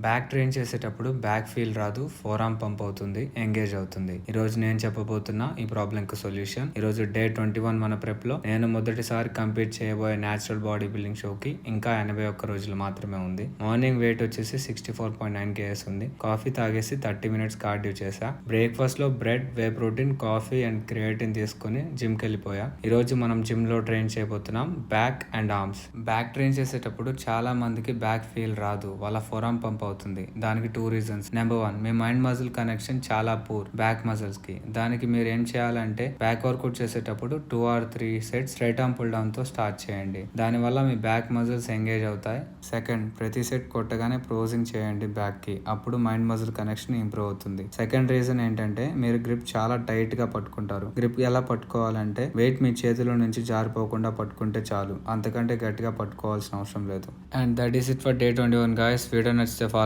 Back train చేసేటప్పుడు back feel రాదు, four arm pump అవుతుంది, ఎంగేజ్ అవుతుంది. ఈ రోజు నేను చెప్పబోతున్నా ఈ ప్రాబ్లం కు సొల్యూషన్. ఈ రోజు డే 21 మన ప్రెప్ లో నేను మొదటిసారి కంపీట్ చేయబోయే నేచురల్ బాడీ బిల్డింగ్ షో కి ఇంకా 81 రోజులు మాత్రమే ఉంది. మార్నింగ్ వెయిట్ వచ్చేసి 64.9 kgs ఉంది. కాఫీ తాగేసి 30 minutes కార్డియో చేసా. బ్రేక్ఫాస్ట్ లో bread, whey protein, coffee and creatine తీసుకుని జిమ్ కి వెళ్ళిపోయా. ఈ రోజు మనం జిమ్ లో ట్రైన్ చేయబోతున్నాం back and arms. Back train చేసేటప్పుడు చాలా మందికి బ్యాక్ ఫీల్ రాదు, వాళ్ళ ఫోరామ్ పంప్ అవుతుంది. దానికి 2 reasons. నెంబర్ 1, మీ మైండ్ మజిల్ కనెక్షన్ చాలా పూర్ బ్యాక్ మజిల్స్ కి. దానికి మీరు ఏం చేయాలంటే బ్యాక్ వర్కౌట్ చేసేటప్పుడు 2 or 3 sets straight arm pull down తో స్టార్ట్ చేయండి. దాని వల్ల మీ బ్యాక్ మజిల్స్ ఎంగేజ్ అవుతాయి. సెకండ్, ప్రతి సెట్ కొట్టగానే ప్రోజింగ్ చేయండి బ్యాక్ కి, అప్పుడు మైండ్ మజిల్ కనెక్షన్ ఇంప్రూవ్ అవుతుంది. సెకండ్ రీజన్ ఏంటంటే మీరు గ్రిప్ చాలా టైట్ గా పట్టుకుంటారు. గ్రిప్ ఎలా పట్టుకోవాలంటే వెయిట్ మీ చేతిలో నుంచి జారిపోకుండా పట్టుకుంటే చాలు, అంతకంటే గట్టిగా పట్టుకోవాల్సిన అవసరం లేదు. And that is it for day 21 guys. Video నచ్చితే ఫాలో